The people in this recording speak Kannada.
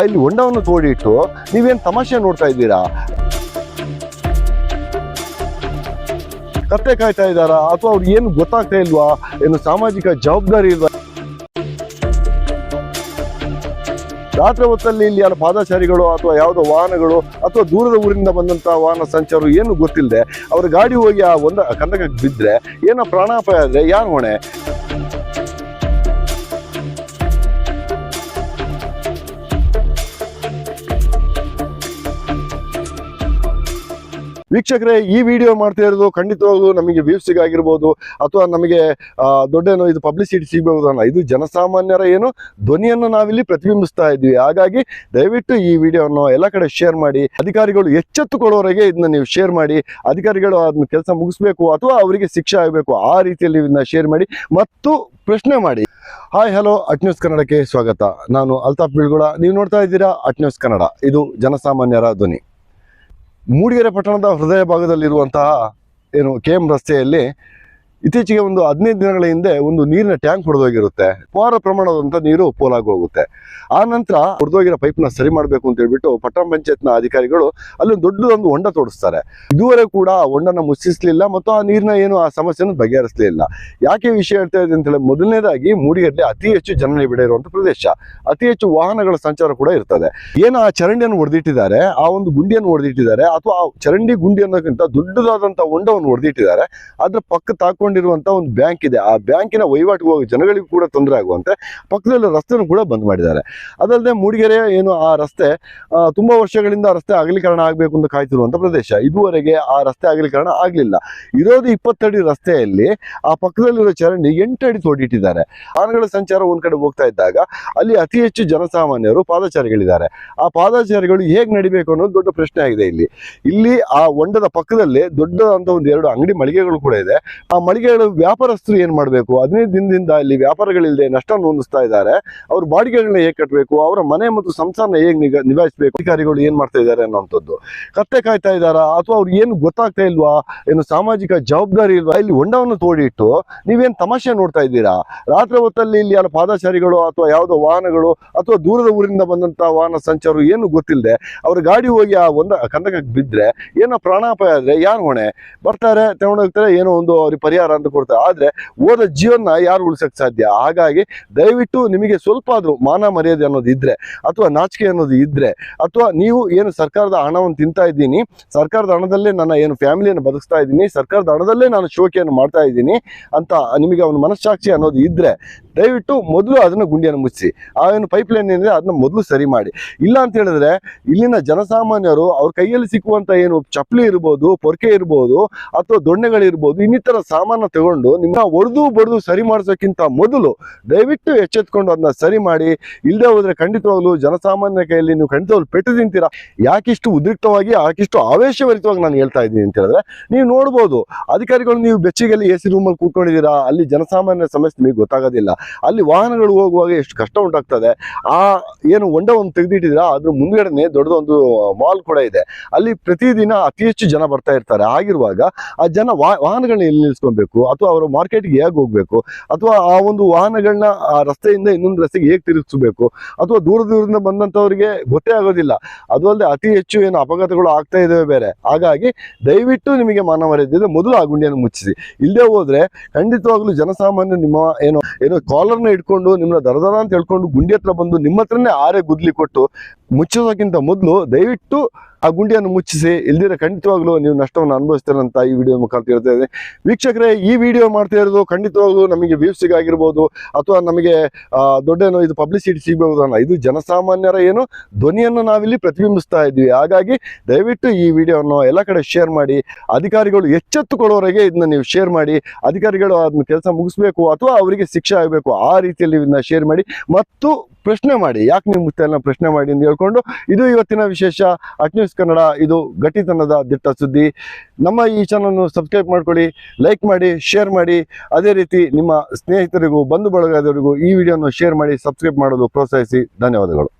ಇಲ್ಲಿ ಹೊಂಡವನ್ನು ತೋಡಿಟ್ಟು ನೀವೇನು ತಮಾಷೆ ನೋಡ್ತಾ ಇದ್ದೀರಾ? ಕತ್ತೆ ಕಾಯ್ತಾ ಇದ್ದಾರಾ ಅಥವಾ ಅವ್ರಿಗೆ ಏನು ಗೊತ್ತಾಗ್ತಾ ಇಲ್ವಾ? ಏನು ಸಾಮಾಜಿಕ ಜವಾಬ್ದಾರಿ ಇಲ್ವಾ? ರಾತ್ರಿ ಹೊತ್ತಲ್ಲಿ ಇಲ್ಲಿ ಯಾರು ಪಾದಚಾರಿಗಳು ಅಥವಾ ಯಾವುದೋ ವಾಹನಗಳು ಅಥವಾ ದೂರದ ಊರಿಂದ ಬಂದಂತ ವಾಹನ ಸಂಚಾರ ಏನು ಗೊತ್ತಿಲ್ಲದೆ ಅವ್ರ ಗಾಡಿ ಹೋಗಿ ಆ ಒಂದು ಕಂದಕಕ್ಕೆ ಬಿದ್ದರೆ ಏನೋ ಪ್ರಾಣಾಪಾಯ ಆದ್ರೆ ಯಾರು ಹೊಣೆ? ವೀಕ್ಷಕರೇ, ಈ ವಿಡಿಯೋ ಮಾಡ್ತಾ ಇರೋದು ಖಂಡಿತವಾಗ್ಲೂ ನಮಗೆ ವ್ಯೂಸಿಗಾಗಿರ್ಬೋದು ಅಥವಾ ನಮಗೆ ದೊಡ್ಡ ಇದು ಪಬ್ಲಿಸಿಟಿ ಸಿಗಬಹುದಲ್ಲ. ಇದು ಜನಸಾಮಾನ್ಯರ ಏನು ಧ್ವನಿಯನ್ನು ನಾವಿಲ್ಲಿ ಪ್ರತಿಬಿಂಬಿಸ್ತಾ ಇದ್ವಿ. ಹಾಗಾಗಿ ದಯವಿಟ್ಟು ಈ ವಿಡಿಯೋವನ್ನು ಎಲ್ಲ ಕಡೆ ಶೇರ್ ಮಾಡಿ. ಅಧಿಕಾರಿಗಳು ಎಚ್ಚೆತ್ತುಕೊಳ್ಳೋವರೆಗೆ ಇದನ್ನ ನೀವು ಶೇರ್ ಮಾಡಿ. ಅಧಿಕಾರಿಗಳು ಅದನ್ನ ಕೆಲಸ ಮುಗಿಸ್ಬೇಕು ಅಥವಾ ಅವರಿಗೆ ಶಿಕ್ಷೆ ಆಗಬೇಕು, ಆ ರೀತಿಯಲ್ಲಿ ಇದನ್ನ ಶೇರ್ ಮಾಡಿ ಮತ್ತು ಪ್ರಶ್ನೆ ಮಾಡಿ. ಹಾಯ್ ಹಲೋ, ಅಟ್ ನ್ಯೂಸ್ ಕನ್ನಡಕ್ಕೆ ಸ್ವಾಗತ. ನಾನು ಅಲ್ತಾಫ್ ಬೀಳ್ಗುಳ, ನೀವು ನೋಡ್ತಾ ಇದ್ದೀರಾ ಅಟ್ ನ್ಯೂಸ್ ಕನ್ನಡ. ಇದು ಜನಸಾಮಾನ್ಯರ ಧ್ವನಿ. ಮೂಡಿಗೆರೆ ಪಟ್ಟಣದ ಹೃದಯ ಭಾಗದಲ್ಲಿರುವಂತಹ KM ರಸ್ತೆಯಲ್ಲಿ ಇತ್ತೀಚೆಗೆ ಒಂದು 15 ದಿನಗಳ ಹಿಂದೆ ಒಂದು ನೀರಿನ ಟ್ಯಾಂಕ್ ಹೊಡೆದೋಗಿರುತ್ತೆ. ಅಪಾರ ಪ್ರಮಾಣದಂತ ನೀರು ಪೋಲಾಗಿ ಹೋಗುತ್ತೆ. ಆ ನಂತರ ಹೊಡೆದೋಗಿರೋ ಪೈಪ್ನ ಸರಿ ಮಾಡಬೇಕು ಅಂತ ಹೇಳ್ಬಿಟ್ಟು ಪಟ್ಟಣ ಪಂಚಾಯತ್ನ ಅಧಿಕಾರಿಗಳು ಅಲ್ಲಿ ದೊಡ್ಡದೊಂದು ಹೊಂಡ ತೋಡಿಸ್ತಾರೆ. ಇದುವರೆಗೂ ಕೂಡ ಆ ಹೊಂಡನ ಮುಚ್ಚಿಸಲಿಲ್ಲ ಮತ್ತು ಆ ನೀರಿನ ಆ ಸಮಸ್ಯೆಯನ್ನು ಬಗೆಹರಿಸಲಿಲ್ಲ. ಯಾಕೆ ವಿಷಯ ಹೇಳ್ತಾ ಇದೆ ಅಂತ ಹೇಳಿ, ಮೊದಲನೇದಾಗಿ ಮೂಡಿಗೆರೆಯಲ್ಲಿ ಅತಿ ಹೆಚ್ಚು ಜನನಿಬಿಡ ಇರುವಂತ ಪ್ರದೇಶ, ಅತಿ ಹೆಚ್ಚು ವಾಹನಗಳ ಸಂಚಾರ ಕೂಡ ಇರ್ತದೆ. ಏನು ಆ ಚರಂಡಿಯನ್ನು ಹೊಡೆದಿಟ್ಟಿದ್ದಾರೆ, ಆ ಒಂದು ಗುಂಡಿಯನ್ನು ಹೊಡೆದಿಟ್ಟಿದ್ದಾರೆ ಅಥವಾ ಆ ಚರಂಡಿ ಗುಂಡಿ ಅನ್ನೋಕ್ಕಿಂತ ದೊಡ್ಡದಾದಂತಹ ಹೊಂಡವನ್ನು ಹೊಡೆದಿಟ್ಟಿದ್ದಾರೆ. ಅದ್ರ ಪಕ್ಕ ತಾಕೊಂಡಿರುವಂತ ಒಂದು ಬ್ಯಾಂಕ್ ಇದೆ. ಆ ಬ್ಯಾಂಕಿನ ವಹಿವಾಟಿಗೆ ಹೋಗಿ ಜನಗಳಿಗೂ ಕೂಡ ತೊಂದರೆ ಆಗುವಂತೆ ಪಕ್ಕದಲ್ಲಿ ರಸ್ತೆಯನ್ನು ಕೂಡ ಬಂದ್ ಮಾಡಿದ್ದಾರೆ. ಅದಲ್ಲದೆ ಮೂಡಿಗೆರೆ ಆ ರಸ್ತೆ ತುಂಬಾ ವರ್ಷಗಳಿಂದ ರಸ್ತೆ ಅಗಲೀಕರಣ ಆಗಬೇಕು ಅಂತ ಕಾಯ್ತಿರುವಂತ ಪ್ರದೇಶ. ಇದುವರೆಗೆ ಆ ರಸ್ತೆ ಅಗಲೀಕರಣ ಆಗ್ಲಿಲ್ಲ. ಇರೋದು 20 ಅಡಿ ರಸ್ತೆಯಲ್ಲಿ ಆ ಪಕ್ಕದಲ್ಲಿರೋ ಚರಂಡಿ 8 ಅಡಿ ತೋಡಿಟ್ಟಿದ್ದಾರೆ. ವಾಹನಗಳ ಸಂಚಾರ ಒಂದ್ ಕಡೆ ಹೋಗ್ತಾ ಇದ್ದಾಗ ಅಲ್ಲಿ ಅತಿ ಹೆಚ್ಚು ಜನಸಾಮಾನ್ಯರು ಪಾದಚಾರಿಗಳಿದ್ದಾರೆ. ಆ ಪಾದಚಾರಿಗಳು ಹೇಗ್ ನಡಿಬೇಕು ಅನ್ನೋದು ದೊಡ್ಡ ಪ್ರಶ್ನೆ ಆಗಿದೆ. ಇಲ್ಲಿ ಆ ಹೊಂಡದ ಪಕ್ಕದಲ್ಲಿ ದೊಡ್ಡದಂತ ಒಂದು 2 ಅಂಗಡಿ ಮಳಿಗೆಗಳು ಕೂಡ ಇದೆ. ಆ ಮಳಿಗೆಗಳು ವ್ಯಾಪಾರಸ್ಥರು ಏನ್ ಮಾಡ್ಬೇಕು? 15 ದಿನದಿಂದ ಇಲ್ಲಿ ವ್ಯಾಪಾರಗಳಿಲ್ಲದೆ ನಷ್ಟ ಹೊಂದಿಸ್ತಾ ಇದ್ದಾರೆ. ಅವ್ರ ಬಾಡಿಗೆಗಳನ್ನ ಹೇಗೆ ಕಟ್ಟಬೇಕು, ಅವರ ಮನೆ ಮತ್ತು ಸಂಸಾರನ ಹೇಗೆ ನಿಭಾಯಿಸಬೇಕು, ಅಧಿಕಾರಿಗಳು ಏನ್ ಮಾಡ್ತಾ ಇದ್ದಾರೆ ಅನ್ನೋಂಥದ್ದು. ಕತ್ತೆ ಕಾಯ್ತಾ ಇದ್ದಾರಾ ಅಥವಾ ಅವ್ರಿಗೆ ಏನು ಗೊತ್ತಾಗ್ತಾ ಇಲ್ವಾ? ಏನು ಸಾಮಾಜಿಕ ಜವಾಬ್ದಾರಿ ಇಲ್ವಾ? ಇಲ್ಲಿ ಹೊಂಡವನ್ನು ತೋಡಿಟ್ಟು ನೀವೇನ್ ತಮಾಷೆ ನೋಡ್ತಾ ಇದ್ದೀರಾ? ರಾತ್ರಿ ಹೊತ್ತಲ್ಲಿ ಇಲ್ಲಿ ಯಾರು ಪಾದಚಾರಿಗಳು ಅಥವಾ ಯಾವುದೋ ವಾಹನಗಳು ಅಥವಾ ದೂರದ ಊರಿಂದ ಬಂದಂತ ವಾಹನ ಸಂಚಾರ ಏನು ಗೊತ್ತಿಲ್ಲದೆ ಅವ್ರ ಗಾಡಿ ಹೋಗಿ ಆ ಒಂದು ಕಂದಕಕ್ಕೆ ಬಿದ್ದರೆ ಏನೋ ಪ್ರಾಣಾಪಾಯ ಆದ್ರೆ ಯಾರು ಹೊಣೆ? ಬರ್ತಾರೆ, ತಗೊಂಡೋಗ್ತಾರೆ, ಏನೋ ಒಂದು ಅವ್ರಿಗೆ ಪರಿಹಾರ ಅಂತ ಕೊಡ್ತಾರೆ. ಆದ್ರೆ ಹೋದ ಜೀವನ ಯಾರು ಉಳಿಸಕ್ ಸಾಧ್ಯ? ಹಾಗಾಗಿ ದಯವಿಟ್ಟು ನಿಮಗೆ ಸ್ವಲ್ಪ ಆದ್ರೂ ಮಾನ ಮರ್ಯಾದೆ ಅನ್ನೋದು ಇದ್ರೆ ಅಥವಾ ನಾಚಿಕೆ ಅನ್ನೋದು ಇದ್ರೆ ಅಥವಾ ನೀವು ಏನು ಸರ್ಕಾರದ ಹಣವನ್ನು ತಿಂತಾ ಇದ್ದೀನಿ, ಸರ್ಕಾರದ ಹಣದಲ್ಲೇ ನನ್ನ ಫ್ಯಾಮಿಲಿಯನ್ನು ಬದುಕ್ತಾ ಇದ್ದೀನಿ, ಸರ್ಕಾರದ ಹಣದಲ್ಲೇ ನಾನು ಶೋಕಿಯನ್ನು ಮಾಡ್ತಾ ಇದ್ದೀನಿ ಅಂತ ನಿಮಗೆ ಒಂದು ಮನಸ್ಸಾಕ್ಷಿ ಅನ್ನೋದು ಇದ್ರೆ ದಯವಿಟ್ಟು ಮೊದಲು ಅದನ್ನ ಗುಂಡಿಯನ್ನು ಮುಚ್ಚಿ, ಆ ಪೈಪ್ ಲೈನ್ ಏನಿದೆ ಅದನ್ನ ಮೊದಲು ಸರಿ ಮಾಡಿ. ಇಲ್ಲ ಅಂತ ಹೇಳಿದ್ರೆ ಇಲ್ಲಿನ ಜನಸಾಮಾನ್ಯರು ಅವ್ರ ಕೈಯಲ್ಲಿ ಸಿಕ್ಕುವಂತ ಚಪ್ಪಲಿ ಇರ್ಬೋದು, ಪೊರ್ಕೆ ಇರ್ಬೋದು ಅಥವಾ ದೊಣ್ಣೆಗಳಿರ್ಬೋದು, ಇನ್ನಿತರ ಸಾಮಾನ ತಗೊಂಡು ನಿಮ್ಮ ಒಡೆದು ಬಡ್ದು ಸರಿ ಮಾಡಿಸೋಕ್ಕಿಂತ ಮೊದಲು ದಯವಿಟ್ಟು ಎಚ್ಚೆತ್ಕೊಂಡು ಅದನ್ನ ಸರಿ ಮಾಡಿ. ಇಲ್ಲದೆ ಹೋದ್ರೆ ಖಂಡಿತವಾಗ್ಲೂ ಜನಸಾಮಾನ್ಯ ಕೈಯಲ್ಲಿ ನೀವು ಖಂಡಿತವಾಗ್ಲೂ ಪೆಟ್ಟು ತಿಂತೀರಾ. ಯಾಕಿಷ್ಟು ಉದ್ರಿಕ್ತವಾಗಿ, ಯಾಕಿಷ್ಟು ಆವೇಶಭರಿತವಾಗಿ ನಾನು ಹೇಳ್ತಾ ಇದ್ದೀನಿ ಅಂತ ಹೇಳಿದ್ರೆ, ನೀವು ನೋಡ್ಬೋದು ಅಧಿಕಾರಿಗಳು ನೀವು ಬೆಚ್ಚಿಗೆಲ್ಲಿ AC ರೂಮಲ್ಲಿ ಕೂತ್ಕೊಂಡಿದ್ದೀರಾ, ಅಲ್ಲಿ ಜನಸಾಮಾನ್ಯ ಸಮಸ್ಯೆ ನಿಮಗೆ ಗೊತ್ತಾಗೋದಿಲ್ಲ. ಅಲ್ಲಿ ವಾಹನಗಳು ಹೋಗುವಾಗ ಎಷ್ಟು ಕಷ್ಟ ಉಂಟಾಗ್ತದೆ. ಆ ಹೊಂಡವನ್ನು ತೆಗೆದಿಟ್ಟಿದ್ದೀರಾ, ಅದ್ರ ಮುಂದ್ಗಡೆನೆ ದೊಡ್ಡದೊಂದು ಮಾಲ್ ಕೂಡ ಇದೆ. ಅಲ್ಲಿ ಪ್ರತಿದಿನ ಅತಿ ಹೆಚ್ಚು ಜನ ಬರ್ತಾ ಇರ್ತಾರೆ. ಆಗಿರುವಾಗ ಆ ಜನ ವಾಹನಗಳನ್ನ ಎಲ್ಲಿ ನಿಲ್ಲಿಸ್ಕೊಬೇಕು ಅಥವಾ ಅವರು ಮಾರ್ಕೆಟ್ಗೆ ಹೇಗೆ ಹೋಗ್ಬೇಕು ಅಥವಾ ಆ ಒಂದು ವಾಹನಗಳನ್ನ ಆ ರಸ್ತೆಯಿಂದ ಇನ್ನೊಂದು ರಸ್ತೆಗೆ ಹೇಗೆ ತಿರುಗಿಸಬೇಕು ಅಥವಾ ದೂರದಿಂದ ಬಂದಂತವರಿಗೆ ಗೊತ್ತೇ ಆಗೋದಿಲ್ಲ. ಅದು ಅಲ್ಲದೆ ಅತಿ ಹೆಚ್ಚು ಅಪಘಾತಗಳು ಆಗ್ತಾ ಇದಾವೆ ಬೇರೆ. ಹಾಗಾಗಿ ದಯವಿಟ್ಟು ನಿಮಗೆ ಮಾನ ಮರ್ಯಾದೆ ಮೊದಲು ಆ ಗುಂಡಿಯನ್ನು ಮುಚ್ಚಿಸಿ. ಇಲ್ಲದೆ ಹೋದ್ರೆ ಖಂಡಿತವಾಗ್ಲೂ ಜನಸಾಮಾನ್ಯ ನಿಮ್ಮ ಕಾಲರ್ನ ಇಟ್ಕೊಂಡು ನಿಮ್ಮನ್ನ ದರದರ ಅಂತ ಹೇಳ್ಕೊಂಡು ಗುಂಡಿ ಹತ್ರ ಬಂದು ನಿಮ್ಮ ಹತ್ರನೇ ಆರೆ ಗುದ್ಲಿ ಕೊಟ್ಟು ಮುಚ್ಚೋದಕ್ಕಿಂತ ಮೊದಲು ದಯವಿಟ್ಟು ಆ ಗುಂಡಿಯನ್ನು ಮುಚ್ಚಿಸಿ. ಇಲ್ದಿರ ಖಂಡಿತವಾಗ್ಲೂ ನೀವು ನಷ್ಟವನ್ನು ಅನುಭವಿಸ್ತೀರಂತ ಈ ವಿಡಿಯೋ ಮುಖಾಂತರ ಹೇಳ್ತಾ ಇದ್ದೀನಿ. ವೀಕ್ಷಕರೇ, ಈ ವಿಡಿಯೋ ಮಾಡ್ತಾ ಇರೋದು ಖಂಡಿತವಾಗ್ಲೂ ನಮಗೆ ವ್ಯೂಸಿಗಾಗಿರ್ಬೋದು ಅಥವಾ ನಮಗೆ ದೊಡ್ಡ ಇದು ಪಬ್ಲಿಸಿಟಿ ಸಿಗಬಹುದಲ್ಲ. ಇದು ಜನಸಾಮಾನ್ಯರ ಧ್ವನಿಯನ್ನು ನಾವಿಲ್ಲಿ ಪ್ರತಿಬಿಂಬಿಸ್ತಾ ಇದ್ವಿ. ಹಾಗಾಗಿ ದಯವಿಟ್ಟು ಈ ವಿಡಿಯೋವನ್ನು ಎಲ್ಲ ಕಡೆ ಶೇರ್ ಮಾಡಿ. ಅಧಿಕಾರಿಗಳು ಎಚ್ಚೆತ್ತುಕೊಳ್ಳೋವರೆಗೆ ಇದನ್ನ ನೀವು ಶೇರ್ ಮಾಡಿ. ಅಧಿಕಾರಿಗಳು ಅದನ್ನ ಕೆಲಸ ಮುಗಿಸ್ಬೇಕು ಅಥವಾ ಅವರಿಗೆ ಶಿಕ್ಷೆ ಆಗಬೇಕು, ಆ ರೀತಿಯಲ್ಲಿ ಇದನ್ನ ಶೇರ್ ಮಾಡಿ ಮತ್ತು ಪ್ರಶ್ನೆ ಮಾಡಿ. ಯಾಕೆ ನೀವು ಮುಚ್ಚಲ್ಲ ಪ್ರಶ್ನೆ ಮಾಡಿ ಅಂತ ಹೇಳ್ಕೊಂಡು, ಇದು ಇವತ್ತಿನ ವಿಶೇಷ ಅಟ್ ನ್ಯೂಸ್ ಕನ್ನಡ. ಇದು ಗಟ್ಟಿತನದ ದಿಟ್ಟ ಸುದ್ದಿ. ನಮ್ಮ ಈ ಚಾನಲ್ನ ಸಬ್ಸ್ಕ್ರೈಬ್ ಮಾಡ್ಕೊಳ್ಳಿ, ಲೈಕ್ ಮಾಡಿ, ಶೇರ್ ಮಾಡಿ. ಅದೇ ರೀತಿ ನಿಮ್ಮ ಸ್ನೇಹಿತರಿಗೂ ಬಂಧು ಬಳಗದವರಿಗೂ ಈ ವಿಡಿಯೋನ ಶೇರ್ ಮಾಡಿ, ಸಬ್ಸ್ಕ್ರೈಬ್ ಮಾಡೋದು ಪ್ರೋತ್ಸಾಹಿಸಿ. ಧನ್ಯವಾದಗಳು.